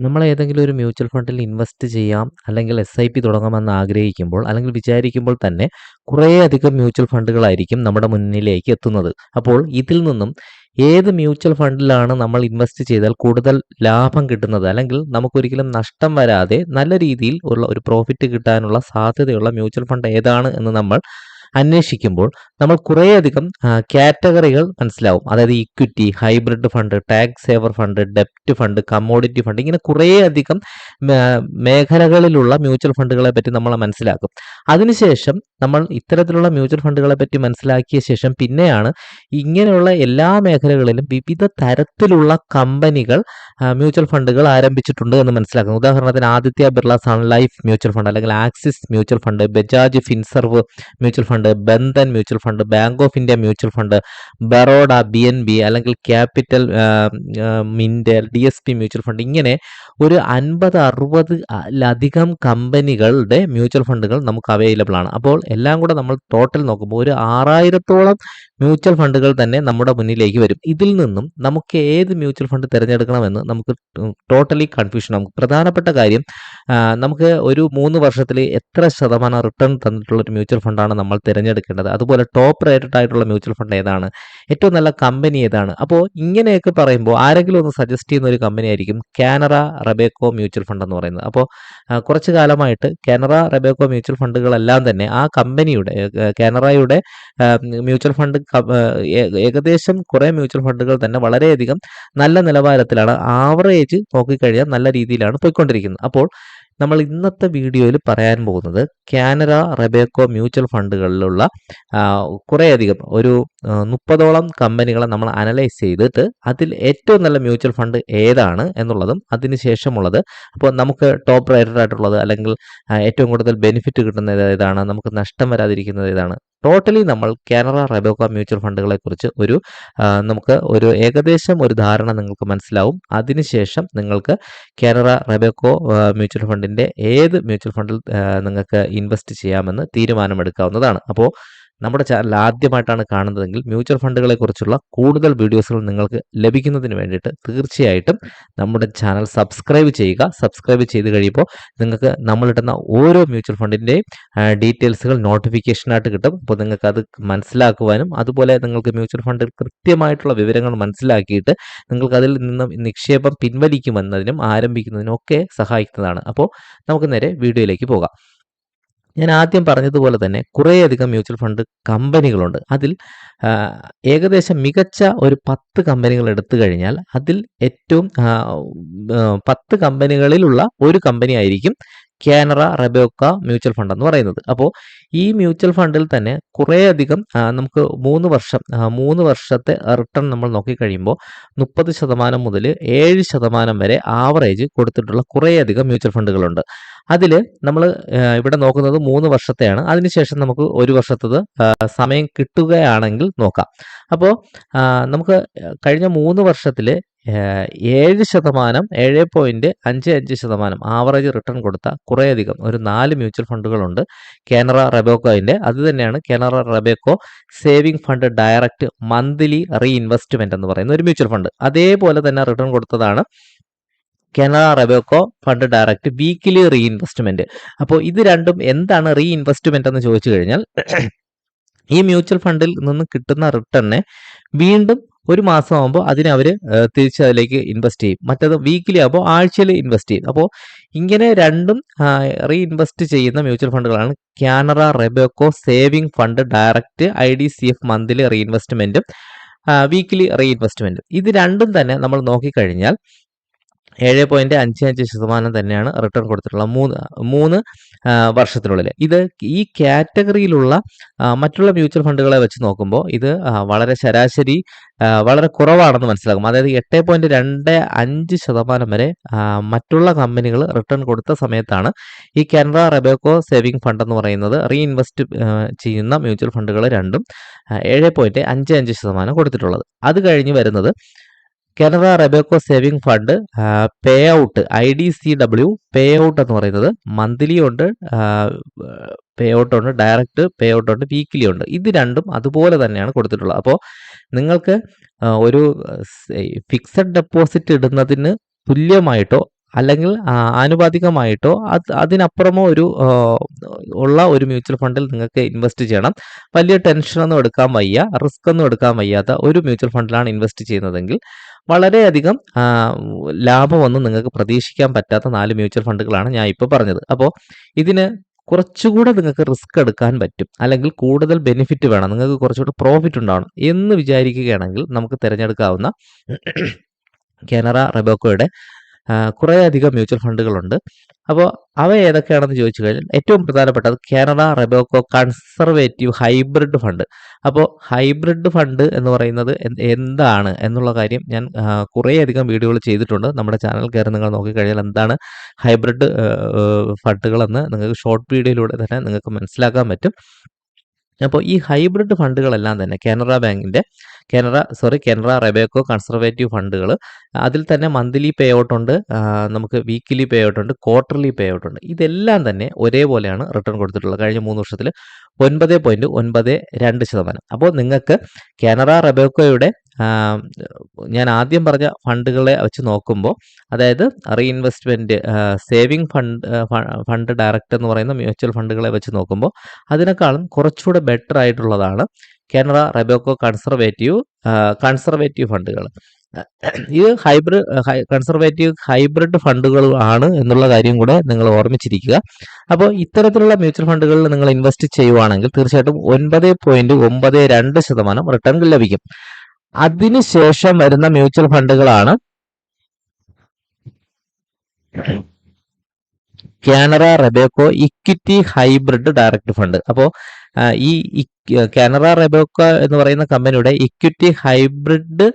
നമ്മൾ ഏതെങ്കിലും ഒരു മ്യൂച്വൽ ഫണ്ടിൽ ഇൻവെസ്റ്റ് ചെയ്യാം അല്ലെങ്കിൽ എസ്-ഐ-പി തുടങ്ങാമെന്ന് ആഗ്രഹിക്കുമ്പോൾ അല്ലെങ്കിൽ വിചാരിക്കുമ്പോൾ തന്നെ കുറേയധികം മ്യൂച്വൽ ഫണ്ടുകളായിരിക്കും നമ്മുടെ മുന്നിലേക്ക് എത്തുന്നത്. അപ്പോൾ ഇതിൽ നിന്നും ഏത് മ്യൂച്വൽ ഫണ്ടിലാണ് നമ്മൾ ഇൻവെസ്റ്റ് ചെയ്താൽ കൂടുതൽ ലാഭം കിട്ടുന്നത് അല്ലെങ്കിൽ നമുക്കൊരിക്കലും നഷ്ടം വരാതെ നല്ല രീതിയിൽ ഉള്ള ഒരു പ്രോഫിറ്റ് കിട്ടാനുള്ള സാധ്യതയുള്ള മ്യൂച്വൽ ഫണ്ട് ഏതാണ് എന്ന് നമ്മൾ അന്വേഷിക്കുമ്പോൾ നമ്മൾ കുറേയധികം കാറ്റഗറികൾ മനസ്സിലാവും. അതായത് equity, hybrid fund, tax saver fund, ഡെപ്റ്റ് ഫണ്ട്, കമ്മോഡിറ്റി ഫണ്ട്, ഇങ്ങനെ കുറേയധികം മേഖലകളിലുള്ള മ്യൂച്വൽ ഫണ്ടുകളെ പറ്റി നമ്മൾ മനസ്സിലാക്കും. അതിനുശേഷം നമ്മൾ ഇത്തരത്തിലുള്ള മ്യൂച്വൽ ഫണ്ടുകളെ പറ്റി മനസ്സിലാക്കിയ ശേഷം പിന്നെയാണ് ഇങ്ങനെയുള്ള എല്ലാ മേഖലകളിലും വിവിധ തരത്തിലുള്ള കമ്പനികൾ മ്യൂച്വൽ ഫണ്ടുകൾ ആരംഭിച്ചിട്ടുണ്ട് എന്ന് മനസ്സിലാക്കുന്നത്. ഉദാഹരണത്തിന് Aditya Birla Sun Life mutual fund, അല്ലെങ്കിൽ Axis mutual fund, Bajaj Finserv mutual fund, Bandhan mutual fund, Bank of India mutual fund, Baroda, BNB അല്ലെങ്കിൽ capital, mint, DSP mutual fund, ഇങ്ങനെ ഒരു 50-60 കമ്പനികളുടെ മ്യൂച്വൽ ഫണ്ടുകൾ നമുക്ക് അവൈലബിൾ ആണ്. അപ്പോൾ എല്ലാം കൂടെ നമ്മൾ ടോട്ടൽ നോക്കുമ്പോൾ ഒരു 6000-ഓളം മ്യൂച്വൽ ഫണ്ടുകൾ തന്നെ നമ്മുടെ മുന്നിലേക്ക് വരും. ഇതിൽ നിന്നും നമുക്ക് ഏത് മ്യൂച്വൽ ഫണ്ട് തിരഞ്ഞെടുക്കണമെന്ന് നമുക്ക് ടോട്ടലി കൺഫ്യൂഷൻ ആകും. പ്രധാനപ്പെട്ട കാര്യം, നമുക്ക് ഒരു 3 വർഷത്തിൽ എത്ര ശതമാനം റിട്ടേൺ തന്നിട്ടുള്ള ഒരു മ്യൂച്വൽ ഫണ്ടാണ് നമ്മൾ തിരഞ്ഞെടുക്കേണ്ടത്, അതുപോലെ ടോപ്പ് റേറ്റഡ് ആയിട്ടുള്ള മ്യൂച്വൽ ഫണ്ട് ഏതാണ്, ഏറ്റവും നല്ല കമ്പനി ഏതാണ്. അപ്പോൾ ഇങ്ങനെയൊക്കെ പറയുമ്പോൾ ആരെങ്കിലും ഒന്ന് സജസ്റ്റ് ചെയ്യുന്ന ഒരു കമ്പനി ആയിരിക്കും കാനറ റബേക്കോ മ്യൂച്വൽ ഫണ്ട് എന്ന് പറയുന്നത്. അപ്പോൾ കുറച്ച് കാലമായിട്ട് കാനറ റബേക്കോ മ്യൂച്വൽ ഫണ്ടുകളെല്ലാം തന്നെ ആ കമ്പനിയുടെ കാനറയുടെ മ്യൂച്വൽ ഫണ്ട് ഏകദേശം കുറേ മ്യൂച്വൽ ഫണ്ടുകൾ തന്നെ വളരെയധികം നല്ല നിലവാരത്തിലാണ്, ആവറേജ് നോക്കിക്കഴിഞ്ഞാൽ നല്ല രീതിയിലാണ് പോയിക്കൊണ്ടിരിക്കുന്നത്. അപ്പോൾ നമ്മൾ ഇന്നത്തെ വീഡിയോയിൽ പറയാൻ പോകുന്നത് കാനറ റബേക്കോ മ്യൂച്വൽ ഫണ്ടുകളിലുള്ള കുറേയധികം ഒരു 30ഓളം കമ്പനികളെ നമ്മൾ അനലൈസ് ചെയ്തിട്ട് അതിൽ ഏറ്റവും നല്ല മ്യൂച്വൽ ഫണ്ട് ഏതാണ് എന്നുള്ളതും അതിനുശേഷമുള്ളത്, അപ്പോൾ നമുക്ക് ടോപ്പ് റേറ്റഡ് ആയിട്ടുള്ളത് അല്ലെങ്കിൽ ഏറ്റവും കൂടുതൽ ബെനിഫിറ്റ് കിട്ടുന്നത് ഏതാണ്, നമുക്ക് നഷ്ടം വരാതിരിക്കുന്നത് ഏതാണ്, ടോട്ടലി നമ്മൾ കാനറ റബേക്കോ മ്യൂച്വൽ ഫണ്ടുകളെ കുറിച്ച് നമുക്ക് ഒരു ഏകദേശം ഒരു ധാരണ നിങ്ങൾക്ക് മനസ്സിലാവും. അതിനുശേഷം നിങ്ങൾക്ക് കാനറ റബേക്കോ മ്യൂച്വൽ ഫണ്ടിൻ്റെ ഏത് മ്യൂച്വൽ ഫണ്ടിൽ നിങ്ങൾക്ക് ഇൻവെസ്റ്റ് ചെയ്യാമെന്ന് തീരുമാനമെടുക്കാവുന്നതാണ്. അപ്പോൾ നമ്മുടെ ചാനൽ ആദ്യമായിട്ടാണ് കാണുന്നതെങ്കിൽ മ്യൂച്വൽ ഫണ്ടുകളെ കുറിച്ചുള്ള കൂടുതൽ വീഡിയോസുകൾ നിങ്ങൾക്ക് ലഭിക്കുന്നതിന് വേണ്ടിയിട്ട് തീർച്ചയായിട്ടും നമ്മുടെ ചാനൽ സബ്സ്ക്രൈബ് ചെയ്യുക. സബ്സ്ക്രൈബ് ചെയ്ത് കഴിയുമ്പോൾ നിങ്ങൾക്ക് നമ്മളിടുന്ന ഓരോ മ്യൂച്വൽ ഫണ്ടിൻ്റെയും ഡീറ്റെയിൽസുകൾ നോട്ടിഫിക്കേഷനായിട്ട് കിട്ടും. അപ്പോൾ നിങ്ങൾക്ക് അത് മനസ്സിലാക്കുവാനും അതുപോലെ നിങ്ങൾക്ക് മ്യൂച്വൽ ഫണ്ടിൽ കൃത്യമായിട്ടുള്ള വിവരങ്ങൾ മനസ്സിലാക്കിയിട്ട് നിങ്ങൾക്ക് അതിൽ നിന്ന് നിക്ഷേപം പിൻവലിക്കുമെന്നതിനും ആരംഭിക്കുന്നതിനും ഒക്കെ സഹായിക്കുന്നതാണ്. അപ്പോൾ നമുക്ക് നേരെ വീഡിയോയിലേക്ക് പോകാം. ഞാൻ ആദ്യം പറഞ്ഞതുപോലെ തന്നെ കുറേയധികം മ്യൂച്വൽ ഫണ്ട് കമ്പനികളുണ്ട്. അതിൽ ഏകദേശം മികച്ച ഒരു 10 കമ്പനികൾ എടുത്തു കഴിഞ്ഞാൽ അതിൽ ഏറ്റവും 10 കമ്പനികളിലുള്ള ഒരു കമ്പനി ആയിരിക്കും കാനറ റബേക്കോ മ്യൂച്വൽ ഫണ്ട് എന്ന് പറയുന്നത്. അപ്പോൾ ഈ മ്യൂച്വൽ ഫണ്ടിൽ തന്നെ കുറേയധികം നമുക്ക് 3 വർഷത്തെ റിട്ടേൺ നമ്മൾ നോക്കിക്കഴിയുമ്പോൾ 30% മുതൽ 7% വരെ ആവറേജ് കൊടുത്തിട്ടുള്ള കുറേയധികം മ്യൂച്വൽ ഫണ്ടുകളുണ്ട്. അതിൽ നമ്മൾ ഇവിടെ നോക്കുന്നത് 3 വർഷത്തെയാണ്. അതിനുശേഷം നമുക്ക് 1 വർഷത്തത് സമയം കിട്ടുകയാണെങ്കിൽ നോക്കാം. അപ്പോൾ നമുക്ക് കഴിഞ്ഞ 3 വർഷത്തിൽ 7%, 7.55% ആവറേജ് റിട്ടേൺ കൊടുത്ത കുറേയധികം ഒരു 4 മ്യൂച്വൽ ഫണ്ടുകളുണ്ട് കാനറ റബേക്കോയിൻ്റെ. അത് തന്നെയാണ് Canara Robeco saving fund direct monthly reinvestment എന്ന് പറയുന്ന ഒരു മ്യൂച്വൽ ഫണ്ട്. അതേപോലെ തന്നെ റിട്ടേൺ കൊടുത്തതാണ് Canara Robeco fund direct weekly reinvestment. അപ്പോൾ ഇത് രണ്ടും എന്താണ് റീഇൻവെസ്റ്റ്മെന്റ് എന്ന് ചോദിച്ചു കഴിഞ്ഞാൽ, ഈ മ്യൂച്വൽ ഫണ്ടിൽ നിന്ന് കിട്ടുന്ന റിട്ടേണിനെ വീണ്ടും ഒരു മാസം ആകുമ്പോൾ അതിനെ അവർ തിരിച്ച് അതിലേക്ക് ഇൻവെസ്റ്റ് ചെയ്യും. മറ്റേത് വീക്കിലി ആകുമ്പോൾ ആഴ്ചയിൽ ഇൻവെസ്റ്റ് ചെയ്യും. അപ്പോൾ ഇങ്ങനെ രണ്ടും റീഇൻവെസ്റ്റ് ചെയ്യുന്ന മ്യൂച്വൽ ഫണ്ടുകളാണ് Canara Robeco saving fund direct IDCF monthly റീഇൻവെസ്റ്റ്മെന്റും വീക്കിലി റീഇൻവെസ്റ്റ്മെന്റും. ഇത് രണ്ടും തന്നെ നമ്മൾ നോക്കിക്കഴിഞ്ഞാൽ 7.55% തന്നെയാണ് റിട്ടേൺ കൊടുത്തിട്ടുള്ളത് 3 വർഷത്തിനുള്ളിൽ. ഇത് ഈ കാറ്റഗറിയിലുള്ള മറ്റുള്ള മ്യൂച്വൽ ഫണ്ടുകളെ വെച്ച് നോക്കുമ്പോൾ ഇത് വളരെ ശരാശരി വളരെ കുറവാണെന്ന് മനസ്സിലാക്കും. അതായത് 8.25% വരെ മറ്റുള്ള കമ്പനികൾ റിട്ടേൺ കൊടുത്ത സമയത്താണ് ഈ കാനറ റബേക്കോ സേവിംഗ് ഫണ്ട് എന്ന് പറയുന്നത് റീഇൻവെസ്റ്റ് ചെയ്യുന്ന മ്യൂച്വൽ ഫണ്ടുകൾ രണ്ടും 7.55% കൊടുത്തിട്ടുള്ളത്. അത് കഴിഞ്ഞ് വരുന്നത് Canara Robeco saving fund pay out IDCW pay out എന്ന് പറയുന്നത് മന്ത്ലി ഉണ്ട്, പേ ഔട്ട് ഉണ്ട്, ഡയറക്റ്റ് പേ ഔട്ട് ഉണ്ട്, വീക്കിലി ഉണ്ട്. ഇത് രണ്ടും അതുപോലെ തന്നെയാണ് കൊടുത്തിട്ടുള്ളത്. അപ്പോൾ നിങ്ങൾക്ക് ഒരു ഫിക്സഡ് ഡെപ്പോസിറ്റ് ഇടുന്നതിന് തുല്യമായിട്ടോ അല്ലെങ്കിൽ ആനുപാതികമായിട്ടോ അതിനപ്പുറമോ ഉള്ള ഒരു മ്യൂച്വൽ ഫണ്ടിൽ നിങ്ങൾക്ക് ഇൻവെസ്റ്റ് ചെയ്യണം. വലിയ ടെൻഷനൊന്നും എടുക്കാൻ വയ്യ, റിസ്ക് ഒന്നും എടുക്കാൻ വയ്യാത്ത ഒരു മ്യൂച്വൽ ഫണ്ടിലാണ് ഇൻവെസ്റ്റ് ചെയ്യുന്നതെങ്കിൽ വളരെയധികം ലാഭമൊന്നും നിങ്ങൾക്ക് പ്രതീക്ഷിക്കാൻ പറ്റാത്ത 4 മ്യൂച്വൽ ഫണ്ടുകളാണ് ഞാൻ ഇപ്പോൾ പറഞ്ഞത്. അപ്പോൾ ഇതിന് കുറച്ചുകൂടെ നിങ്ങൾക്ക് റിസ്ക് എടുക്കാൻ പറ്റും, അല്ലെങ്കിൽ കൂടുതൽ ബെനിഫിറ്റ് വേണം, നിങ്ങൾക്ക് കുറച്ചുകൂടെ പ്രോഫിറ്റ് ഉണ്ടാവണം എന്ന് വിചാരിക്കുകയാണെങ്കിൽ നമുക്ക് തിരഞ്ഞെടുക്കാവുന്ന കാനറ റെബോക്കോയുടെ കുറേയധികം മ്യൂച്വൽ ഫണ്ടുകളുണ്ട്. അപ്പോൾ അവ ഏതൊക്കെയാണെന്ന് ചോദിച്ചു കഴിഞ്ഞാൽ ഏറ്റവും പ്രധാനപ്പെട്ടത് കാനറ റെബോക്കോ കൺസർവേറ്റീവ് ഹൈബ്രിഡ് ഫണ്ട്. അപ്പോൾ ഹൈബ്രിഡ് ഫണ്ട് എന്ന് പറയുന്നത് എന്താണ് എന്നുള്ള കാര്യം ഞാൻ കുറേയധികം വീഡിയോകൾ ചെയ്തിട്ടുണ്ട്. നമ്മുടെ ചാനൽ കയറി നിങ്ങൾ നോക്കിക്കഴിഞ്ഞാൽ എന്താണ് ഹൈബ്രിഡ് ഫണ്ടുകളെന്ന് നിങ്ങൾക്ക് ഷോർട്ട് വീഡിയോയിലൂടെ തന്നെ നിങ്ങൾക്ക് മനസ്സിലാക്കാൻ പറ്റും. അപ്പോൾ ഈ ഹൈബ്രിഡ് ഫണ്ടുകളെല്ലാം തന്നെ കാനറ റെബേക്കോ കൺസർവേറ്റീവ് ഫണ്ടുകൾ, അതിൽ തന്നെ മന്ത്ലി പേ ഔട്ട് ഉണ്ട്, നമുക്ക് വീക്കിലി പേ ഔട്ട് ഉണ്ട്, ക്വാർട്ടർലി പേ ഔട്ട് ഉണ്ട്. ഇതെല്ലാം തന്നെ ഒരേപോലെയാണ് റിട്ടേൺ കൊടുത്തിട്ടുള്ളത് കഴിഞ്ഞ 3 വർഷത്തിൽ 9.92%. അപ്പോൾ നിങ്ങൾക്ക് കാനറ റെബേക്കോയുടെ ഞാൻ ആദ്യം പറഞ്ഞ ഫണ്ടുകളെ വെച്ച് നോക്കുമ്പോൾ, അതായത് റീഇൻവെസ്റ്റ്മെൻറ്റ് സേവിങ് ഫണ്ട് ഡയറക്റ്റ് എന്ന് പറയുന്ന മ്യൂച്വൽ ഫണ്ടുകളെ വെച്ച് നോക്കുമ്പോൾ അതിനേക്കാളും കുറച്ചുകൂടെ ബെറ്റർ ആയിട്ടുള്ളതാണ് കാനറ റെബേക്കോ കൺസർവേറ്റീവ് ഫണ്ടുകൾ. ഇത് കൺസർവേറ്റീവ് ഹൈബ്രിഡ് ഫണ്ടുകൾ ആണ് എന്നുള്ള കാര്യം കൂടെ നിങ്ങൾ ഓർമ്മിച്ചിരിക്കുക. അപ്പോൾ ഇത്തരത്തിലുള്ള മ്യൂച്വൽ ഫണ്ടുകളിൽ നിങ്ങൾ ഇൻവെസ്റ്റ് ചെയ്യുവാണെങ്കിൽ തീർച്ചയായിട്ടും 9.92% റിട്ടേൺ ലഭിക്കും. അതിനുശേഷം വരുന്ന മ്യൂച്വൽ ഫണ്ടുകളാണ് Canara Robeco equity hybrid direct fund. അപ്പോൾ ഈ കാനറ റെബേക്കോ എന്ന് പറയുന്ന കമ്പനിയുടെ ഇക്വിറ്റി ഹൈബ്രിഡ്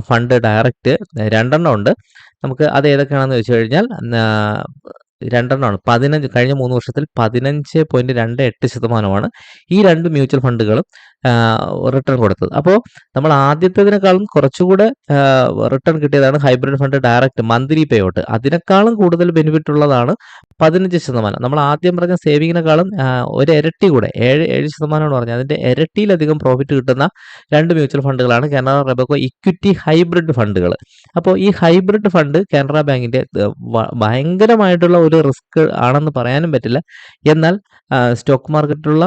ഫണ്ട് ഡയറക്റ്റ് 2 ഉണ്ട്. നമുക്ക് അത് ഏതൊക്കെയാണെന്ന് ചോദിച്ചു കഴിഞ്ഞാൽ 2 കഴിഞ്ഞ 3 വർഷത്തിൽ 15.28% ഈ 2 മ്യൂച്വൽ ഫണ്ടുകളും റിട്ടേൺ കൊടുത്തത്. അപ്പോൾ നമ്മൾ ആദ്യത്തേതിനേക്കാളും കുറച്ചുകൂടെ റിട്ടേൺ കിട്ടിയതാണ് hybrid fund direct monthly pay out. അതിനേക്കാളും കൂടുതൽ ബെനിഫിറ്റ് ഉള്ളതാണ് 15%. നമ്മൾ ആദ്യം പറഞ്ഞ സേവിങ്ങിനേക്കാളും ഒരു ഇരട്ടി കൂടെ 7% പറഞ്ഞാൽ അതിൻ്റെ ഇരട്ടിയിലധികം പ്രോഫിറ്റ് കിട്ടുന്ന 2 മ്യൂച്വൽ ഫണ്ടുകളാണ് കാനറ റെബേക്കോ ഇക്വിറ്റി ഹൈബ്രിഡ് ഫണ്ടുകൾ. അപ്പോൾ ഈ ഹൈബ്രിഡ് ഫണ്ട് കാനറ ബാങ്കിൻ്റെ ഭയങ്കരമായിട്ടുള്ള ഒരു റിസ്ക് ആണെന്ന് പറയാനും പറ്റില്ല. എന്നാൽ സ്റ്റോക്ക് മാർക്കറ്റിലുള്ള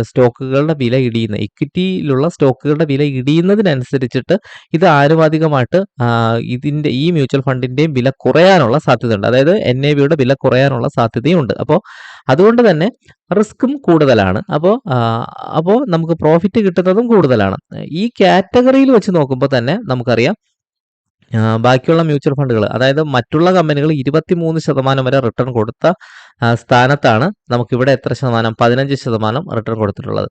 സ്റ്റോക്കുകളുടെ വില ഇടിയുന്ന, ഇക്വിറ്റിയിലുള്ള സ്റ്റോക്കുകളുടെ വില ഇടിയുന്നതിനനുസരിച്ചിട്ട് ഇത് ആനുപാതികമായിട്ട് ഈ മ്യൂച്വൽ ഫണ്ടിൻ്റെയും വില കുറയാനുള്ള സാധ്യതയുണ്ട്. അതായത് NAVയുടെ വില കുറയാനുള്ള സാധ്യതയുണ്ട്. അപ്പോൾ അതുകൊണ്ട് തന്നെ റിസ്ക്കും കൂടുതലാണ്. അപ്പോൾ നമുക്ക് പ്രോഫിറ്റ് കിട്ടുന്നതും കൂടുതലാണ്. ഈ കാറ്റഗറിയിൽ വെച്ച് നോക്കുമ്പോൾ തന്നെ നമുക്കറിയാം ബാക്കിയുള്ള മ്യൂച്വൽ ഫണ്ടുകൾ, അതായത് മറ്റുള്ള കമ്പനികൾ 23% വരെ റിട്ടേൺ കൊടുത്ത സ്ഥാനത്താണ് നമുക്കിവിടെ എത്ര ശതമാനം? 15% റിട്ടേൺ കൊടുത്തിട്ടുള്ളത്.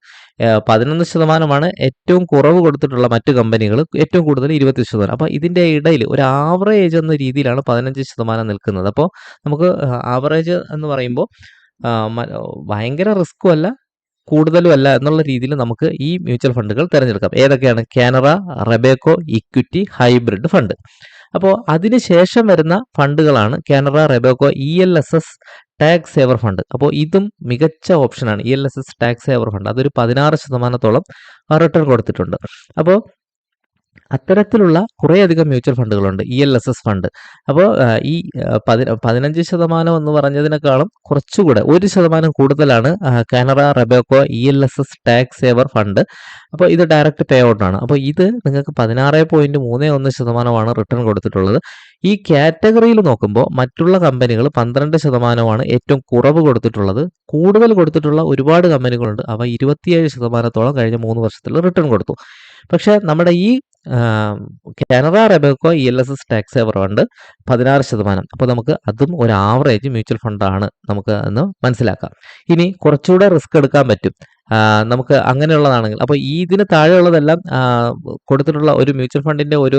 11% ഏറ്റവും കുറവ് കൊടുത്തിട്ടുള്ള മറ്റു കമ്പനികൾ, ഏറ്റവും കൂടുതൽ 20%. അപ്പോൾ ഇതിൻ്റെ ഇടയിൽ ഒരു ആവറേജ് എന്ന രീതിയിലാണ് 15% നിൽക്കുന്നത്. അപ്പോൾ നമുക്ക് ആവറേജ് എന്ന് പറയുമ്പോൾ ഭയങ്കര റിസ്ക്കും അല്ല, കൂടുതലും അല്ല എന്നുള്ള രീതിയിൽ നമുക്ക് ഈ മ്യൂച്വൽ ഫണ്ടുകൾ തിരഞ്ഞെടുക്കാം. ഏതൊക്കെയാണ്? Canara Robeco equity hybrid fund. അപ്പോൾ അതിനുശേഷം വരുന്ന ഫണ്ടുകളാണ് Canara Robeco ELSS tax saver fund. അപ്പോൾ ഇതും മികച്ച ഓപ്ഷനാണ്. ELSS ടാക്സ് സേവർ ഫണ്ട് അതൊരു 16%-ഓളം റിട്ടേൺ കൊടുത്തിട്ടുണ്ട്. അപ്പോൾ അത്തരത്തിലുള്ള കുറേയധികം മ്യൂച്വൽ ഫണ്ടുകളുണ്ട് ELSS ഫണ്ട്. അപ്പോൾ ഈ 15% എന്ന് പറഞ്ഞതിനേക്കാളും കുറച്ചുകൂടെ 1% കൂടുതലാണ് Canara Robeco ELSS tax saver fund. അപ്പോൾ ഇത് ഡയറക്റ്റ് പേ ഔട്ടാണ്. അപ്പോൾ ഇത് നിങ്ങൾക്ക് 16.31% റിട്ടേൺ കൊടുത്തിട്ടുള്ളത്. ഈ കാറ്റഗറിയിൽ നോക്കുമ്പോൾ മറ്റുള്ള കമ്പനികൾ 12%-ആണ് ഏറ്റവും കുറവ് കൊടുത്തിട്ടുള്ളത്. കൂടുതൽ കൊടുത്തിട്ടുള്ള ഒരുപാട് കമ്പനികളുണ്ട്. അവ 27%-ഓളം കഴിഞ്ഞ 3 വർഷത്തിൽ റിട്ടേൺ കൊടുത്തു. പക്ഷേ നമ്മുടെ ഈ Canara Robeco ELSS tax saver fund 16%. അപ്പോൾ നമുക്ക് അതും ഒരു ആവറേജ് മ്യൂച്വൽ ഫണ്ടാണ് നമുക്ക് എന്ന് മനസ്സിലാക്കാം. ഇനി കുറച്ചുകൂടെ റിസ്ക് എടുക്കാൻ പറ്റും നമുക്ക് അങ്ങനെയുള്ളതാണെങ്കിൽ. അപ്പോൾ ഇതിന് താഴെയുള്ളതെല്ലാം കൊടുത്തിട്ടുള്ള ഒരു മ്യൂച്വൽ ഫണ്ടിൻ്റെ ഒരു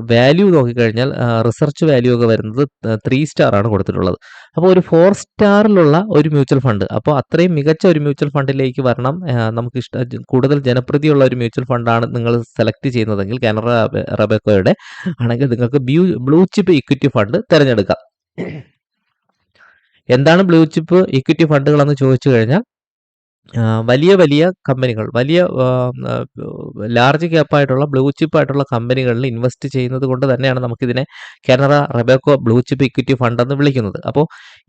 വാല്യൂ നോക്കിക്കഴിഞ്ഞാൽ റിസർച്ച് വാല്യൂ ഒക്കെ വരുന്നത് 3 സ്റ്റാർ ആണ് കൊടുത്തിട്ടുള്ളത്. അപ്പോൾ ഒരു 4 സ്റ്റാറിലുള്ള ഒരു മ്യൂച്വൽ ഫണ്ട്, അപ്പോൾ അത്രയും മികച്ച ഒരു മ്യൂച്വൽ ഫണ്ടിലേക്ക് വരണം, നമുക്ക് കൂടുതൽ ജനപ്രീതിയുള്ള ഒരു മ്യൂച്വൽ ഫണ്ടാണ് നിങ്ങൾ സെലക്ട് ചെയ്യുന്നതെങ്കിൽ കാനറ റെബേക്കോയുടെ ആണെങ്കിൽ നിങ്ങൾക്ക് ബ്ലൂ ചിപ്പ് ഇക്വിറ്റി ഫണ്ട് തിരഞ്ഞെടുക്കാം. എന്താണ് ബ്ലൂ ചിപ്പ് ഇക്വിറ്റി ഫണ്ടുകളെന്ന് ചോദിച്ചു കഴിഞ്ഞാൽ വലിയ വലിയ കമ്പനികൾ, വലിയ ലാർജ് ക്യാപ്പായിട്ടുള്ള ബ്ലൂ ചിപ്പ് ആയിട്ടുള്ള കമ്പനികളിൽ ഇൻവെസ്റ്റ് ചെയ്യുന്നത് കൊണ്ട് തന്നെയാണ് നമുക്കിതിനെ Canara Robeco blue chip equity fund എന്ന് വിളിക്കുന്നത്. അപ്പോൾ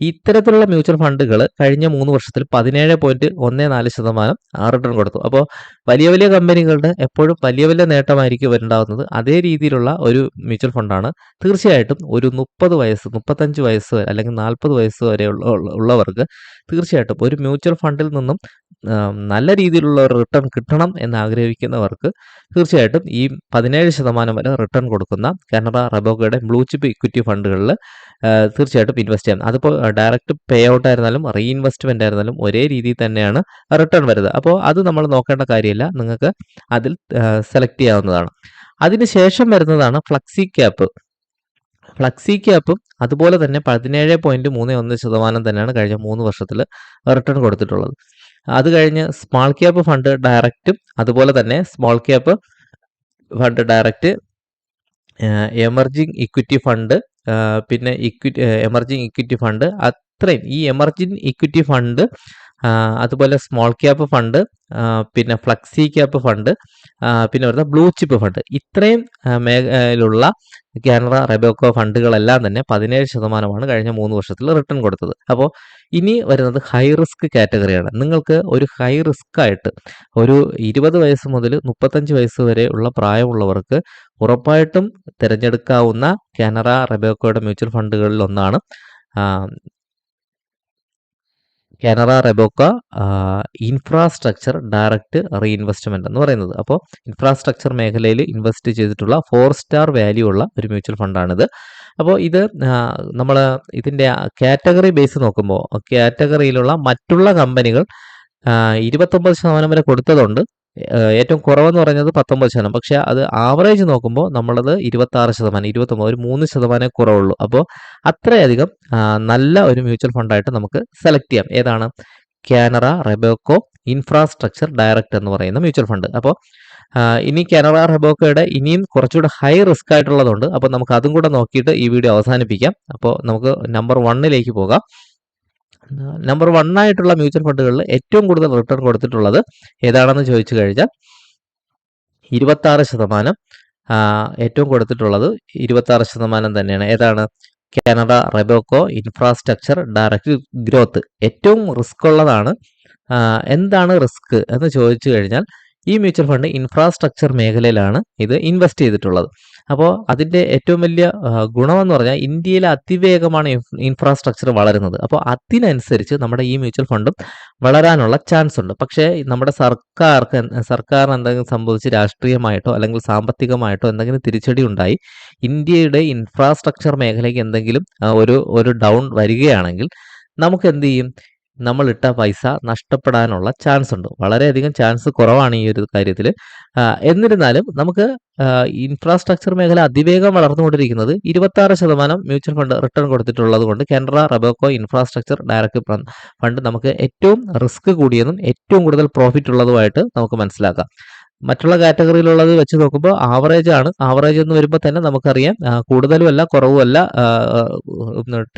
ഇത്തരത്തിലുള്ള മ്യൂച്വൽ ഫണ്ടുകൾ കഴിഞ്ഞ 3 വർഷത്തിൽ 17.14% റിട്ടേൺ കൊടുത്തു. അപ്പോൾ വലിയ വലിയ കമ്പനികളുടെ എപ്പോഴും വലിയ വലിയ നേട്ടമായിരിക്കും ഉണ്ടാകുന്നത്. അതേ രീതിയിലുള്ള ഒരു മ്യൂച്വൽ ഫണ്ടാണ്. തീർച്ചയായിട്ടും ഒരു 30 വയസ്സ്, 35 വയസ്സ് അല്ലെങ്കിൽ 40 വയസ്സ് വരെ ഉള്ളവർക്ക് തീർച്ചയായിട്ടും ഒരു മ്യൂച്വൽ ഫണ്ടിൽ നിന്നും നല്ല രീതിയിലുള്ള ഒരു റിട്ടേൺ കിട്ടണം എന്ന് ആഗ്രഹിക്കുന്നവർക്ക് തീർച്ചയായിട്ടും ഈ 17% വരെ റിട്ടേൺ കൊടുക്കുന്ന കാനറ റബേക്കോയുടെ ബ്ലൂ ചിപ്പ് ഇക്വിറ്റി ഫണ്ടുകളിൽ തീർച്ചയായിട്ടും ഇൻവെസ്റ്റ് ചെയ്യാം. അതിപ്പോൾ ഡയറക്റ്റ് പേ ഔട്ട് ആയിരുന്നാലും റീഇൻവെസ്റ്റ്മെൻ്റ് ആയിരുന്നാലും ഒരേ രീതിയിൽ തന്നെയാണ് റിട്ടേൺ വരുന്നത്. അപ്പോൾ അത് നമ്മൾ നോക്കേണ്ട കാര്യമില്ല, നിങ്ങൾക്ക് അതിൽ സെലക്ട് ചെയ്യാവുന്നതാണ്. അതിനുശേഷം വരുന്നതാണ് ഫ്ലക്സി ക്യാപ്പ്. ഫ്ലക്സി ക്യാപ്പും അതുപോലെ തന്നെ 17.31% തന്നെയാണ് കഴിഞ്ഞ 3 വർഷത്തിൽ റിട്ടേൺ കൊടുത്തിട്ടുള്ളത്. അത് കഴിഞ്ഞ് സ്മാൾ ക്യാപ്പ് ഫണ്ട് ഡയറക്റ്റും അതുപോലെ തന്നെ small cap fund direct, emerging equity fund, പിന്നെ എമർജിങ് ഇക്വിറ്റി ഫണ്ട്, അത്രയും ഈ എമർജിങ് ഇക്വിറ്റി ഫണ്ട്, അതുപോലെ സ്മോൾ ക്യാപ്പ് ഫണ്ട്, പിന്നെ ഫ്ലക്സി ക്യാപ്പ് ഫണ്ട്, പിന്നെ വരുന്ന ബ്ലൂ ചിപ്പ് ഫണ്ട്, ഇത്രയും മേഖലയിലുള്ള കാനറ റബേക്കോ ഫണ്ടുകളെല്ലാം തന്നെ 17% കഴിഞ്ഞ 3 വർഷത്തിൽ റിട്ടേൺ കൊടുത്തത്. അപ്പോൾ ഇനി വരുന്നത് ഹൈ റിസ്ക് കാറ്റഗറിയാണ്. നിങ്ങൾക്ക് ഒരു ഹൈ റിസ്ക് ആയിട്ട് ഒരു 20 വയസ്സ് മുതൽ 35 വയസ്സ് വരെ ഉള്ള പ്രായമുള്ളവർക്ക് ഉറപ്പായിട്ടും തിരഞ്ഞെടുക്കാവുന്ന കാനറ റബേക്കോയുടെ മ്യൂച്വൽ ഫണ്ടുകളിൽ ഒന്നാണ് Canara Robeco infrastructure direct reinvestment എന്ന് പറയുന്നത്. അപ്പോൾ ഇൻഫ്രാസ്ട്രക്ചർ മേഖലയിൽ ഇൻവെസ്റ്റ് ചെയ്തിട്ടുള്ള 4 സ്റ്റാർ വാല്യൂ ഉള്ള ഒരു മ്യൂച്വൽ ഫണ്ടാണിത്. അപ്പോൾ ഇത് നമ്മൾ ഇതിൻ്റെ കാറ്റഗറി ബേസ് നോക്കുമ്പോൾ കാറ്റഗറിയിലുള്ള മറ്റുള്ള കമ്പനികൾ 29% വരെ കൊടുത്തതുണ്ട്. ഏറ്റവും കുറവെന്ന് പറയുന്നത് 19%. പക്ഷേ അത് ആവറേജ് നോക്കുമ്പോൾ നമ്മളത് 26%, 29, ഒരു 3% കുറവുള്ളൂ. അപ്പോൾ അത്രയധികം നല്ല ഒരു മ്യൂച്വൽ ഫണ്ടായിട്ട് നമുക്ക് സെലക്ട് ചെയ്യാം. ഏതാണ്? കാനറ റബേക്കോ ഇൻഫ്രാസ്ട്രക്ചർ ഡയറക്റ്റ് എന്ന് പറയുന്ന മ്യൂച്വൽ ഫണ്ട്. അപ്പോൾ ഇനി കാനറ റബേക്കോയുടെ ഇനിയും കുറച്ചുകൂടെ ഹൈ റിസ്ക് ആയിട്ടുള്ളതുണ്ട്. അപ്പോൾ നമുക്ക് അതും കൂടെ നോക്കിയിട്ട് ഈ വീഡിയോ അവസാനിപ്പിക്കാം. അപ്പോൾ നമുക്ക് നമ്പർ 1ലേക്ക് പോകാം. നമ്പർ 1 ആയിട്ടുള്ള മ്യൂച്വൽ ഫണ്ടുകളിൽ ഏറ്റവും കൂടുതൽ റിട്ടേൺ കൊടുത്തിട്ടുള്ളത് ഏതാണെന്ന് ചോദിച്ചു കഴിഞ്ഞാൽ 26%, ഏറ്റവും കൊടുത്തിട്ടുള്ളത് 26% തന്നെയാണ്. ഏതാണ്? Canara Robeco infrastructure direct growth. ഏറ്റവും റിസ്ക് ഉള്ളതാണ്. എന്താണ് റിസ്ക് എന്ന് ചോദിച്ചു കഴിഞ്ഞാൽ ഈ മ്യൂച്വൽ ഫണ്ട് ഇൻഫ്രാസ്ട്രക്ചർ മേഖലയിലാണ് ഇത് ഇൻവെസ്റ്റ് ചെയ്തിട്ടുള്ളത്. അപ്പോൾ അതിൻ്റെ ഏറ്റവും വലിയ ഗുണമെന്ന് പറഞ്ഞാൽ ഇന്ത്യയിൽ അതിവേഗമാണ് ഇൻഫ്രാസ്ട്രക്ചർ വളരുന്നത്. അപ്പോൾ അതിനനുസരിച്ച് നമ്മുടെ ഈ മ്യൂച്വൽ ഫണ്ടും വളരാനുള്ള ചാൻസ് ഉണ്ട്. പക്ഷേ നമ്മുടെ സർക്കാരിന് എന്തെങ്കിലും സംഭവിച്ച് രാഷ്ട്രീയമായിട്ടോ അല്ലെങ്കിൽ സാമ്പത്തികമായിട്ടോ എന്തെങ്കിലും തിരിച്ചടി ഉണ്ടായി ഇന്ത്യയുടെ ഇൻഫ്രാസ്ട്രക്ചർ മേഖലയ്ക്ക് എന്തെങ്കിലും ഒരു ഡൗൺ വരികയാണെങ്കിൽ നമുക്ക് എന്ത് ചെയ്യും? നമ്മളിട്ട പൈസ നഷ്ടപ്പെടാനുള്ള ചാൻസ് ഉണ്ട്. വളരെയധികം ചാൻസ് കുറവാണ് ഈ ഒരു കാര്യത്തിൽ. എന്നിരുന്നാലും നമുക്ക് ഇൻഫ്രാസ്ട്രക്ചർ മേഖല അതിവേഗം വളർന്നുകൊണ്ടിരിക്കുന്നത് 26% മ്യൂച്വൽ ഫണ്ട് റിട്ടേൺ കൊടുത്തിട്ടുള്ളത് കൊണ്ട് Canara Robeco infrastructure direct fund നമുക്ക് ഏറ്റവും റിസ്ക് കൂടിയതും ഏറ്റവും കൂടുതൽ പ്രോഫിറ്റ് ഉള്ളതുമായിട്ട് നമുക്ക് മനസ്സിലാക്കാം. മറ്റുള്ള കാറ്റഗറിയിലുള്ളത് വെച്ച് നോക്കുമ്പോൾ ആവറേജ് ആണ്. ആവറേജ് എന്ന് വരുമ്പോൾ തന്നെ നമുക്കറിയാം കൂടുതലുമല്ല കുറവുമല്ല,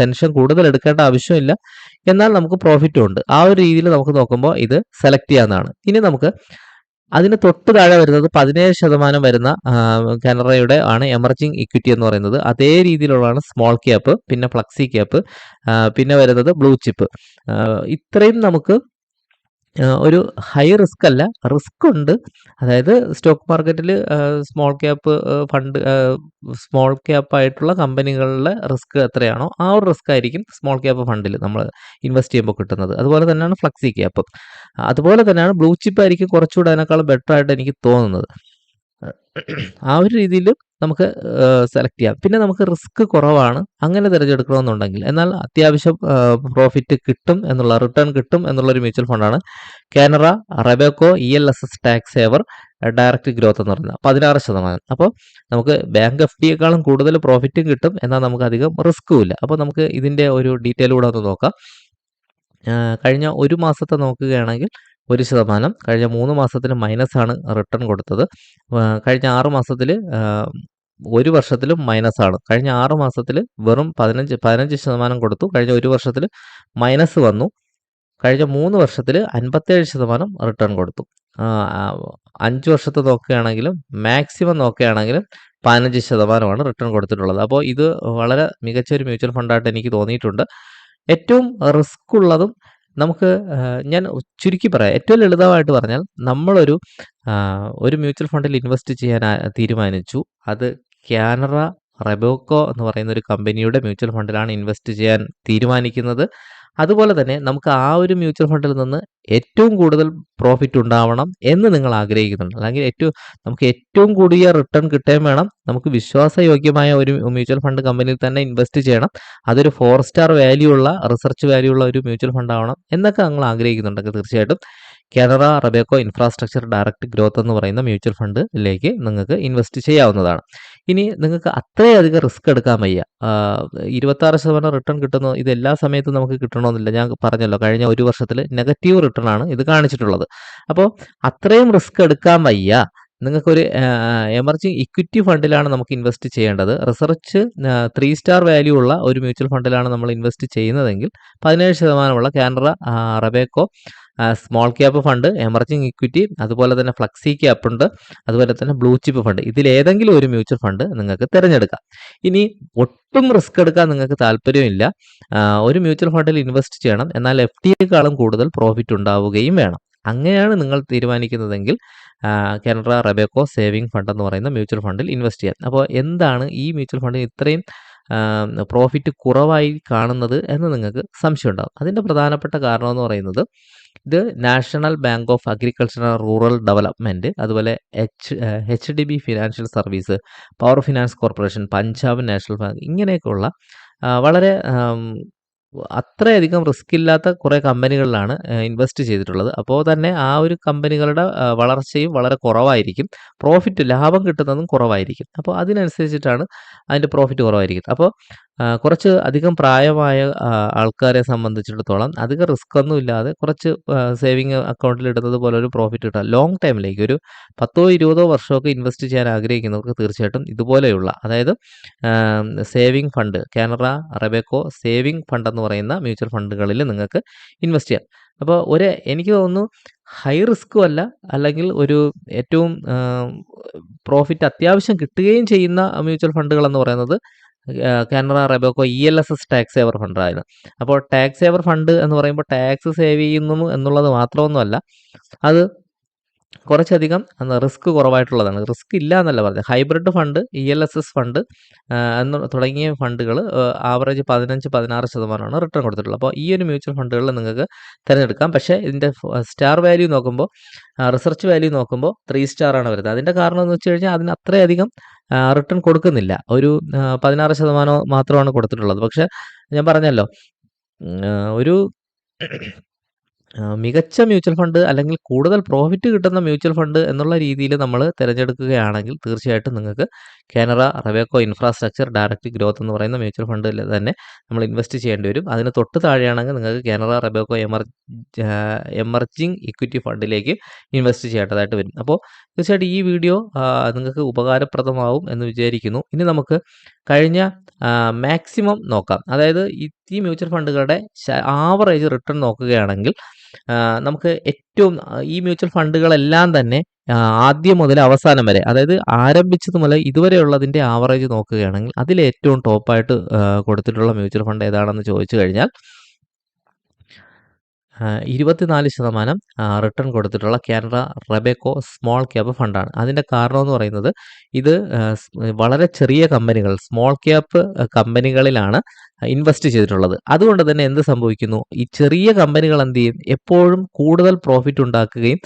ടെൻഷൻ കൂടുതൽ എടുക്കേണ്ട ആവശ്യമില്ല, എന്നാൽ നമുക്ക് പ്രോഫിറ്റും ഉണ്ട്. ആ ഒരു രീതിയിൽ നമുക്ക് നോക്കുമ്പോൾ ഇത് സെലക്ട് ചെയ്യാവുന്നതാണ്. ഇനി നമുക്ക് അതിന് തൊട്ട് താഴെ വരുന്നത് 17% വരുന്ന കാനറയുടെ ആണ് എമർജിങ് ഇക്വിറ്റി എന്ന് പറയുന്നത്. അതേ രീതിയിലുള്ളതാണ് സ്മോൾ ക്യാപ്പ്, പിന്നെ ഫ്ലക്സി ക്യാപ്പ്, പിന്നെ വരുന്നത് ബ്ലൂ ചിപ്പ്. ഇത്രയും നമുക്ക് ഒരു ഹൈ റിസ്ക് അല്ല, റിസ്ക് ഉണ്ട്. അതായത് സ്റ്റോക്ക് മാർക്കറ്റിൽ സ്മോൾ ക്യാപ്പ് ആയിട്ടുള്ള കമ്പനികളിലെ റിസ്ക് എത്രയാണോ ആ ഒരു റിസ്ക് ആയിരിക്കും സ്മോൾ ക്യാപ്പ് ഫണ്ടിൽ നമ്മൾ ഇൻവെസ്റ്റ് ചെയ്യുമ്പോൾ കിട്ടുന്നത്. അതുപോലെ തന്നെയാണ് ഫ്ലക്സി ക്യാപ്പ്. അതുപോലെ തന്നെയാണ് ബ്ലൂ ചിപ്പ് ആയിരിക്കും കുറച്ചുകൂടെ അതിനേക്കാളും ബെറ്റർ ആയിട്ട് എനിക്ക് തോന്നുന്നത്. ആ ഒരു രീതിയിൽ നമുക്ക് സെലക്ട് ചെയ്യാം. പിന്നെ നമുക്ക് റിസ്ക് കുറവാണ് അങ്ങനെ തിരഞ്ഞെടുക്കണമെന്നുണ്ടെങ്കിൽ, എന്നാൽ അത്യാവശ്യം പ്രോഫിറ്റ് കിട്ടും എന്നുള്ള റിട്ടേൺ കിട്ടും എന്നുള്ളൊരു മ്യൂച്വൽ ഫണ്ടാണ് Canara Robeco ELSS tax saver direct growth എന്ന് പറയുന്നത് 16%. അപ്പോൾ നമുക്ക് ബാങ്ക് FDയേക്കാളും കൂടുതൽ പ്രോഫിറ്റും കിട്ടും, എന്നാൽ നമുക്ക് അധികം റിസ്ക്കും ഇല്ല. അപ്പോൾ നമുക്ക് ഇതിൻ്റെ ഒരു ഡീറ്റെയിൽ കൂടെ ഒന്ന് നോക്കാം. കഴിഞ്ഞ ഒരു മാസത്തെ നോക്കുകയാണെങ്കിൽ 1%, കഴിഞ്ഞ 3 മാസത്തിൽ മൈനസാണ് റിട്ടേൺ കൊടുത്തത്. കഴിഞ്ഞ 6 മാസത്തിൽ ഒരു വർഷത്തിലും മൈനസാണ്. കഴിഞ്ഞ 6 മാസത്തിൽ വെറും 15% കൊടുത്തു. കഴിഞ്ഞ ഒരു വർഷത്തിൽ മൈനസ് വന്നു. കഴിഞ്ഞ 3 വർഷത്തിൽ 57% റിട്ടേൺ കൊടുത്തു. 5 വർഷത്തെ നോക്കുകയാണെങ്കിലും മാക്സിമം നോക്കുകയാണെങ്കിലും 15% റിട്ടേൺ കൊടുത്തിട്ടുള്ളത്. അപ്പോൾ ഇത് വളരെ മികച്ച ഒരു മ്യൂച്വൽ ഫണ്ടായിട്ട് എനിക്ക് തോന്നിയിട്ടുണ്ട്. ഏറ്റവും റിസ്ക് ഉള്ളതും നമുക്ക് ഞാൻ ചുരുക്കി പറയാം. ഏറ്റവും ലളിതമായിട്ട് പറഞ്ഞാൽ നമ്മളൊരു ഒരു മ്യൂച്വൽ ഫണ്ടിൽ ഇൻവെസ്റ്റ് ചെയ്യാൻ തീരുമാനിച്ചു. അത് കാനറ റെബോക്കോ എന്ന് പറയുന്ന ഒരു കമ്പനിയുടെ മ്യൂച്വൽ ഫണ്ടിലാണ് ഇൻവെസ്റ്റ് ചെയ്യാൻ തീരുമാനിക്കുന്നത്. അതുപോലെ തന്നെ നമുക്ക് ആ ഒരു മ്യൂച്വൽ ഫണ്ടിൽ നിന്ന് ഏറ്റവും കൂടുതൽ പ്രോഫിറ്റ് ഉണ്ടാവണം എന്ന് നിങ്ങൾ ആഗ്രഹിക്കുന്നുണ്ട്. അല്ലെങ്കിൽ നമുക്ക് ഏറ്റവും കൂടിയ റിട്ടേൺ കിട്ടുകയും വേണം. നമുക്ക് വിശ്വാസയോഗ്യമായ ഒരു മ്യൂച്വൽ ഫണ്ട് കമ്പനിയിൽ തന്നെ ഇൻവെസ്റ്റ് ചെയ്യണം. അതൊരു 4 സ്റ്റാർ വാല്യൂ ഉള്ള റിസർച്ച് വാല്യൂ ഉള്ള ഒരു മ്യൂച്വൽ ഫണ്ട് ആവണം എന്നൊക്കെ നിങ്ങൾ ആഗ്രഹിക്കുന്നുണ്ടെങ്കിൽ തീർച്ചയായിട്ടും Canara Robeco infrastructure direct growth എന്ന് പറയുന്ന മ്യൂച്വൽ ഫണ്ടിലേക്ക് നിങ്ങൾക്ക് ഇൻവെസ്റ്റ് ചെയ്യാവുന്നതാണ്. ഇനി നിങ്ങൾക്ക് അത്രയധികം റിസ്ക് എടുക്കാൻ വയ്യ. 26% റിട്ടേൺ കിട്ടുന്നു. ഇത് എല്ലാ സമയത്തും നമുക്ക് കിട്ടണമെന്നില്ല. ഞാൻ പറഞ്ഞല്ലോ, കഴിഞ്ഞ ഒരു വർഷത്തിൽ നെഗറ്റീവ് റിട്ടേൺ ആണ് ഇത് കാണിച്ചിട്ടുള്ളത്. അപ്പോൾ അത്രയും റിസ്ക് എടുക്കാൻ വയ്യ. നിങ്ങൾക്കൊരു എമർജിങ് ഇക്വിറ്റി ഫണ്ടിലാണ് നമുക്ക് ഇൻവെസ്റ്റ് ചെയ്യേണ്ടത്. റിസർച്ച് 3 സ്റ്റാർ വാല്യൂ ഉള്ള ഒരു മ്യൂച്വൽ ഫണ്ടിലാണ് നമ്മൾ ഇൻവെസ്റ്റ് ചെയ്യുന്നതെങ്കിൽ 17% Canara Robeco small cap fund, emerging equity, അതുപോലെ തന്നെ ഫ്ലക്സി ക്യാപ്പ് ഉണ്ട്, അതുപോലെ തന്നെ ബ്ലൂ ചിപ്പ് ഫണ്ട്. ഇതിലേതെങ്കിലും ഒരു മ്യൂച്വൽ ഫണ്ട് നിങ്ങൾക്ക് തിരഞ്ഞെടുക്കാം. ഇനി ഒട്ടും റിസ്ക് എടുക്കാൻ നിങ്ങൾക്ക് താല്പര്യമില്ല, ഒരു മ്യൂച്വൽ ഫണ്ടിൽ ഇൻവെസ്റ്റ് ചെയ്യണം, എന്നാൽ FDയെക്കാളും കൂടുതൽ പ്രോഫിറ്റ് ഉണ്ടാവുകയും വേണം, അങ്ങനെയാണ് നിങ്ങൾ തീരുമാനിക്കുന്നതെങ്കിൽ കാനറ റെബേക്കോ സേവിംഗ് ഫണ്ട് എന്ന് പറയുന്ന മ്യൂച്വൽ ഫണ്ടിൽ ഇൻവെസ്റ്റ് ചെയ്യാം. അപ്പോൾ എന്താണ് ഈ മ്യൂച്വൽ ഫണ്ടിൽ ഇത്രയും പ്രോഫിറ്റ് കുറവായി കാണുന്നത് എന്ന് നിങ്ങൾക്ക് സംശയം ഉണ്ടാകും. അതിൻ്റെ പ്രധാനപ്പെട്ട കാരണം എന്ന് പറയുന്നത് ഇത് national bank of agriculture and rural development, അതുപോലെ HDB financial service, power finance corporation, Punjab national bank, ഇങ്ങനെയൊക്കെയുള്ള വളരെ അത്രയധികം റിസ്ക് ഇല്ലാത്ത കുറേ കമ്പനികളിലാണ് ഇൻവെസ്റ്റ് ചെയ്തിട്ടുള്ളത്. അപ്പോൾ തന്നെ ആ ഒരു കമ്പനികളുടെ വളർച്ചയും വളരെ കുറവായിരിക്കും, ലാഭം കിട്ടുന്നതും കുറവായിരിക്കും. അപ്പോൾ അതിനനുസരിച്ചിട്ടാണ് അതിൻ്റെ പ്രോഫിറ്റ് കുറവായിരിക്കും. അപ്പോൾ കുറച്ച് അധികം പ്രായമായ ആൾക്കാരെ സംബന്ധിച്ചിടത്തോളം അധികം റിസ്ക് ഒന്നും ഇല്ലാതെ കുറച്ച് സേവിങ് അക്കൗണ്ടിൽ ഇടുന്നത് പോലെ ഒരു പ്രോഫിറ്റ് കിട്ടാം. ലോങ് ടൈമിലേക്ക് ഒരു 10-20 വർഷമൊക്കെ ഇൻവെസ്റ്റ് ചെയ്യാൻ ആഗ്രഹിക്കുന്നവർക്ക് തീർച്ചയായിട്ടും ഇതുപോലെയുള്ള, അതായത് saving fund, Canara Robeco saving fund എന്ന് പറയുന്ന മ്യൂച്വൽ ഫണ്ടുകളിൽ നിങ്ങൾക്ക് ഇൻവെസ്റ്റ് ചെയ്യാം. അപ്പോൾ എനിക്ക് തോന്നുന്നു ഹൈ റിസ്ക്കും അല്ല, അല്ലെങ്കിൽ ഒരു ഏറ്റവും പ്രോഫിറ്റ് അത്യാവശ്യം കിട്ടുകയും ചെയ്യുന്ന മ്യൂച്വൽ ഫണ്ടുകൾ എന്ന് പറയുന്നത് Canara Robeco ELSS tax saver ഫണ്ടായിരുന്നു. അപ്പോൾ ടാക്സ് സേവർ ഫണ്ട് എന്ന് പറയുമ്പോൾ ടാക്സ് സേവ് ചെയ്യുന്നു എന്നുള്ളത് മാത്രമൊന്നുമല്ല, അത് കുറച്ചധികം റിസ്ക് കുറവായിട്ടുള്ളതാണ്. റിസ്ക് ഇല്ല എന്നല്ല പറഞ്ഞത്. ഹൈബ്രിഡ് ഫണ്ട്, ELSS ഫണ്ട് തുടങ്ങിയ ഫണ്ടുകൾ ആവറേജ് 15-16% റിട്ടേൺ കൊടുത്തിട്ടുള്ളത്. അപ്പോൾ ഈ ഒരു മ്യൂച്വൽ ഫണ്ടുകളിൽ നിങ്ങൾക്ക് തിരഞ്ഞെടുക്കാം. പക്ഷേ ഇതിൻ്റെ സ്റ്റാർ വാല്യൂ നോക്കുമ്പോൾ, റിസർച്ച് വാല്യൂ നോക്കുമ്പോൾ 3 സ്റ്റാർ ആണ് വരുന്നത്. അതിൻ്റെ കാരണം എന്ന് വെച്ച് കഴിഞ്ഞാൽ അതിന് അത്രയധികം റിട്ടേൺ കൊടുക്കുന്നില്ല. ഒരു 16% മാത്രമാണ് കൊടുത്തിട്ടുള്ളത്. പക്ഷേ ഞാൻ പറഞ്ഞല്ലോ, ഒരു മികച്ച മ്യൂച്വൽ ഫണ്ട് അല്ലെങ്കിൽ കൂടുതൽ പ്രോഫിറ്റ് കിട്ടുന്ന മ്യൂച്വൽ ഫണ്ട് എന്നുള്ള രീതിയിൽ നമ്മൾ തിരഞ്ഞെടുക്കുകയാണെങ്കിൽ തീർച്ചയായിട്ടും നിങ്ങൾക്ക് Canara Robeco infrastructure direct growth എന്ന് പറയുന്ന മ്യൂച്വൽ ഫണ്ടിൽ തന്നെ നമ്മൾ ഇൻവെസ്റ്റ് ചെയ്യേണ്ടി വരും. അതിന് തൊട്ട് താഴെയാണെങ്കിൽ നിങ്ങൾക്ക് കാനറ റെബേക്കോ എമർജിങ് ഇക്വിറ്റി ഫണ്ടിലേക്ക് ഇൻവെസ്റ്റ് ചെയ്യേണ്ടതായിട്ട് വരും. അപ്പോൾ തീർച്ചയായിട്ടും ഈ വീഡിയോ നിങ്ങൾക്ക് ഉപകാരപ്രദമാവും എന്ന് വിചാരിക്കുന്നു. ഇനി നമുക്ക് കഴിഞ്ഞ മാക്സിമം നോക്കാം. അതായത് ഈ മ്യൂച്വൽ ഫണ്ടുകളുടെ ആവറേജ് റിട്ടേൺ നോക്കുകയാണെങ്കിൽ നമുക്ക് ഏറ്റവും ഈ മ്യൂച്വൽ ഫണ്ടുകളെല്ലാം തന്നെ ആദ്യം മുതൽ അവസാനം വരെ, അതായത് ആരംഭിച്ചത് മുതൽ ഇതുവരെയുള്ളതിൻ്റെ ആവറേജ് നോക്കുകയാണെങ്കിൽ അതിൽ ഏറ്റവും ടോപ്പായിട്ട് കൊടുത്തിട്ടുള്ള മ്യൂച്വൽ ഫണ്ട് ഏതാണെന്ന് ചോദിച്ചു കഴിഞ്ഞാൽ 24% റിട്ടേൺ കൊടുത്തിട്ടുള്ള കാനറ റെബേക്കോ സ്മോൾ ക്യാപ്പ് ഫണ്ടാണ്. അതിൻ്റെ കാരണം എന്ന് പറയുന്നത് ഇത് വളരെ ചെറിയ കമ്പനികൾ, സ്മോൾ ക്യാപ്പ് കമ്പനികളിലാണ് ഇൻവെസ്റ്റ് ചെയ്തിട്ടുള്ളത്. അതുകൊണ്ട് തന്നെ എന്ത് സംഭവിക്കുന്നു, ഈ ചെറിയ കമ്പനികൾ എന്ത് ചെയ്യും, എപ്പോഴും കൂടുതൽ പ്രോഫിറ്റ് ഉണ്ടാക്കുകയും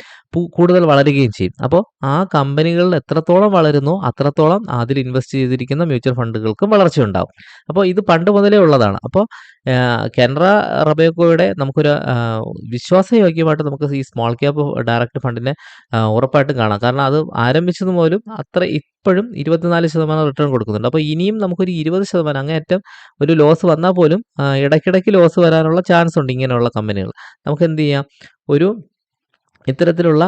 കൂടുതൽ വളരുകയും ചെയ്യും. അപ്പോൾ ആ കമ്പനികളിൽ എത്രത്തോളം വളരുന്നോ അത്രത്തോളം അതിൽ ഇൻവെസ്റ്റ് ചെയ്തിരിക്കുന്ന മ്യൂച്വൽ ഫണ്ടുകൾക്കും വളർച്ച ഉണ്ടാവും. അപ്പോൾ ഇത് പണ്ട് മുതലേ ഉള്ളതാണ്. അപ്പോൾ കാനറ റെബേക്കോയുടെ നമുക്കൊരു വിശ്വാസയോഗ്യമായിട്ട് നമുക്ക് ഈ സ്മോൾ ക്യാപ്പ് ഡയറക്റ്റ് ഫണ്ടിനെ ഉറപ്പായിട്ടും കാണാം. കാരണം അത് ആരംഭിച്ചത് പോലും ഇപ്പോഴും 24% റിട്ടേൺ കൊടുക്കുന്നുണ്ട്. അപ്പോൾ ഇനിയും നമുക്കൊരു 20% അങ്ങേയറ്റം ഒരു ലോസ് വന്നാൽ പോലും ഇടയ്ക്കിടയ്ക്ക് ലോസ് വരാനുള്ള ചാൻസ് ഉണ്ട് ഇങ്ങനെയുള്ള കമ്പനികൾ. നമുക്ക് എന്ത് ചെയ്യാം, ഒരു ഇത്തരത്തിലുള്ള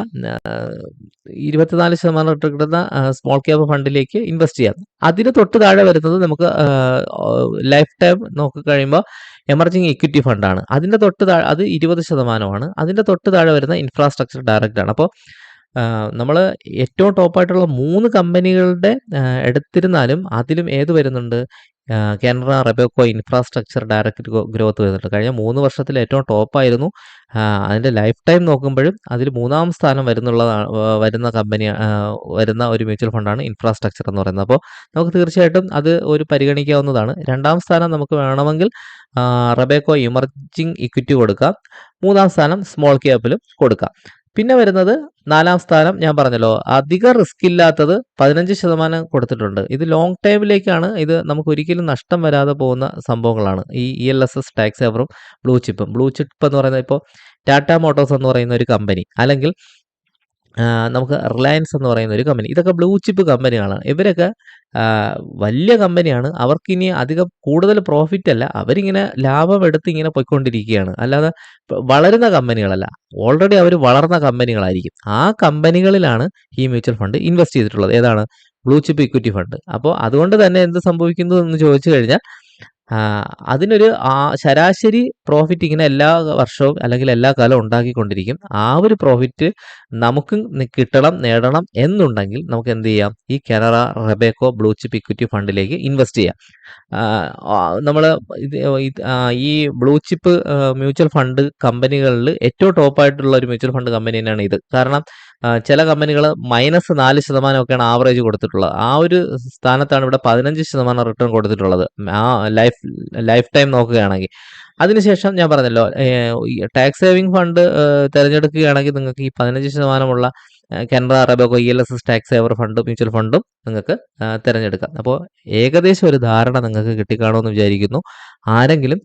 24% റിട്ടേൺ കിട്ടുന്ന സ്മോൾ ക്യാപ്പ് ഫണ്ടിലേക്ക് ഇൻവെസ്റ്റ് ചെയ്യാം. അതിന് തൊട്ട് താഴെ വരുന്നത് നമുക്ക് ലൈഫ് ടൈം നോക്കിക്കഴിയുമ്പോൾ എമർജിംഗ് ഇക്വിറ്റി ഫണ്ടാണ്. അതിൻ്റെ തൊട്ട് താഴെ അത് 20%. അതിൻ്റെ തൊട്ട് താഴെ വരുന്ന ഇൻഫ്രാസ്ട്രക്ചർ ഡയറക്റ്റ് ആണ്. അപ്പോൾ നമ്മൾ ഏറ്റവും ടോപ്പായിട്ടുള്ള 3 കമ്പനികളുടെ എടുത്തിരുന്നാലും അതിലും ഏത് വരുന്നുണ്ട്? Canara Robeco infrastructure direct growth വരുന്നുണ്ട്. കഴിഞ്ഞ 3 വർഷത്തിൽ ഏറ്റവും ടോപ്പായിരുന്നു. അതിൻ്റെ ലൈഫ് ടൈം നോക്കുമ്പോഴും അതിൽ 3-ാം സ്ഥാനം വരുന്ന ഒരു മ്യൂച്വൽ ഫണ്ടാണ് ഇൻഫ്രാസ്ട്രക്ചർ എന്ന് പറയുന്നത്. അപ്പോൾ നമുക്ക് തീർച്ചയായിട്ടും അത് ഒരു പരിഗണിക്കാവുന്നതാണ്. 2-ാം സ്ഥാനം നമുക്ക് വേണമെങ്കിൽ റെബേക്കോ ഇമർജിംഗ് ഇക്വിറ്റി കൊടുക്കാം. 3-ാം സ്ഥാനം സ്മോൾ ക്യാപ്പിലും കൊടുക്കാം. പിന്നെ വരുന്നത് 4-ാം സ്ഥാനം ഞാൻ പറഞ്ഞല്ലോ, അധിക റിസ്ക് ഇല്ലാത്തത് 15% കൊടുത്തിട്ടുണ്ട്. ഇത് ലോങ് ടൈമിലേക്കാണ്. ഇത് നമുക്ക് ഒരിക്കലും നഷ്ടം വരാതെ പോകുന്ന സംഭവങ്ങളാണ്. ഈ ELSS ടാക്സ് സേവറും ബ്ലൂ ചിപ്പും. ബ്ലൂ ചിപ്പ് എന്ന് പറയുന്നത് ഇപ്പോൾ ടാറ്റ മോട്ടോഴ്സ് എന്ന് പറയുന്ന ഒരു കമ്പനി, അല്ലെങ്കിൽ നമുക്ക് റിലയൻസ് എന്ന് പറയുന്ന ഒരു കമ്പനി, ഇതൊക്കെ ബ്ലൂ ചിപ്പ് കമ്പനികളാണ്. ഇവരൊക്കെ വലിയ കമ്പനിയാണ്. അവർക്കിനി അധികം കൂടുതൽ പ്രോഫിറ്റ് അല്ല, അവരിങ്ങനെ ലാഭം എടുത്ത് ഇങ്ങനെ പോയിക്കൊണ്ടിരിക്കുകയാണ്. അല്ലാതെ വളരുന്ന കമ്പനികളല്ല. ഓൾറെഡി അവർ വളർന്ന കമ്പനികളായിരിക്കും. ആ കമ്പനികളിലാണ് ഈ മ്യൂച്വൽ ഫണ്ട് ഇൻവെസ്റ്റ് ചെയ്തിട്ടുള്ളത്. ഏതാണ്? Blue chip equity fund. അപ്പോൾ അതുകൊണ്ട് തന്നെ എന്ത് സംഭവിക്കുന്നു എന്ന് ചോദിച്ചു കഴിഞ്ഞാൽ, അതിനൊരു ശരാശരി പ്രോഫിറ്റ് ഇങ്ങനെ എല്ലാ വർഷവും അല്ലെങ്കിൽ എല്ലാ കാലവും ഉണ്ടാക്കിക്കൊണ്ടിരിക്കും. ആ ഒരു പ്രോഫിറ്റ് നമുക്ക് നേടണം എന്നുണ്ടെങ്കിൽ നമുക്ക് എന്ത് ചെയ്യാം? ഈ Canara Robeco blue chip equity ഫണ്ടിലേക്ക് ഇൻവെസ്റ്റ് ചെയ്യാം. നമ്മൾ ഈ ബ്ലൂ ചിപ്പ് മ്യൂച്വൽ ഫണ്ട് കമ്പനികളിൽ ഏറ്റവും ടോപ്പായിട്ടുള്ള ഒരു മ്യൂച്വൽ ഫണ്ട് കമ്പനി തന്നെയാണ് ഇത്. കാരണം ചില കമ്പനികൾ -4% ഒക്കെയാണ് ആവറേജ് കൊടുത്തിട്ടുള്ളത്. ആ ഒരു സ്ഥാനത്താണ് ഇവിടെ 15% റിട്ടേൺ കൊടുത്തിട്ടുള്ളത് ആ ലൈഫ് ടൈം നോക്കുകയാണെങ്കിൽ. അതിനുശേഷം ഞാൻ പറഞ്ഞല്ലോ, ടാക്സ് സേവിംഗ് ഫണ്ട് തിരഞ്ഞെടുക്കുകയാണെങ്കിൽ നിങ്ങൾക്ക് ഈ 15% Canara Robeco ELSS tax saver fund mutual ഫണ്ടും നിങ്ങൾക്ക് തിരഞ്ഞെടുക്കാം. അപ്പോൾ ഏകദേശം ഒരു ധാരണ നിങ്ങൾക്ക് കിട്ടിക്കാണുമെന്ന് വിചാരിക്കുന്നു. ആരെങ്കിലും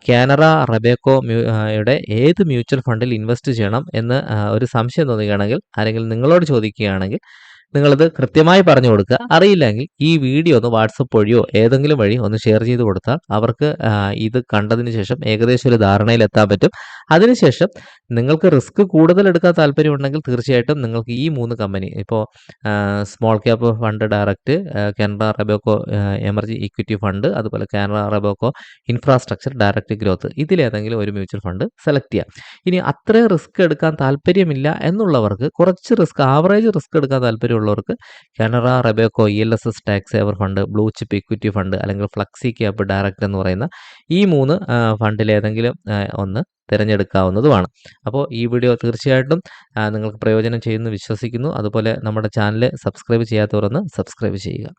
കാനറ റെബേക്കോ യുടെ ഏത് മ്യൂച്വൽ ഫണ്ടിൽ ഇൻവെസ്റ്റ് ചെയ്യണം എന്ന് ഒരു സംശയം തോന്നുകയാണെങ്കിൽ, ആരെങ്കിലും നിങ്ങളോട് ചോദിക്കുകയാണെങ്കിൽ നിങ്ങളിത് കൃത്യമായി പറഞ്ഞു കൊടുക്കുക. അറിയില്ലെങ്കിൽ ഈ വീഡിയോ ഒന്ന് വാട്സപ്പ് വഴിയോ ഏതെങ്കിലും വഴി ഒന്ന് ഷെയർ ചെയ്ത് കൊടുത്താൽ അവർക്ക് ഇത് കണ്ടതിന് ശേഷം ഏകദേശം ഒരു ധാരണയിലെത്താൻ പറ്റും. അതിനുശേഷം നിങ്ങൾക്ക് റിസ്ക് കൂടുതൽ എടുക്കാൻ താല്പര്യമുണ്ടെങ്കിൽ തീർച്ചയായിട്ടും നിങ്ങൾക്ക് ഈ 3 കമ്പനി, ഇപ്പോൾ small cap fund direct, Canara Robeco emerging equity fund, അതുപോലെ Canara Robeco infrastructure direct growth, ഇതിലേതെങ്കിലും ഒരു മ്യൂച്വൽ ഫണ്ട് സെലക്ട് ചെയ്യാം. ഇനി അത്രയും റിസ്ക് എടുക്കാൻ താല്പര്യമില്ല എന്നുള്ളവർക്ക്, കുറച്ച് റിസ്ക്, ആവറേജ് റിസ്ക് എടുക്കാൻ താല്പര്യമുള്ളവർക്ക് Canara Robeco ELSS tax saver fund, blue chip equity fund, അല്ലെങ്കിൽ ഫ്ലക്സി ക്യാപ്പ് ഡയറക്റ്റ് എന്ന് പറയുന്ന ഈ 3 ഫണ്ടിലേതെങ്കിലും ഒന്ന് തിരഞ്ഞെടുക്കാവുന്നതുമാണ്. അപ്പോൾ ഈ വീഡിയോ തീർച്ചയായിട്ടും നിങ്ങൾക്ക് പ്രയോജനം ചെയ്യുമെന്ന് വിശ്വസിക്കുന്നു. അതുപോലെ നമ്മുടെ ചാനൽ സബ്സ്ക്രൈബ് ചെയ്യാത്തവരൊന്ന് സബ്സ്ക്രൈബ് ചെയ്യുക.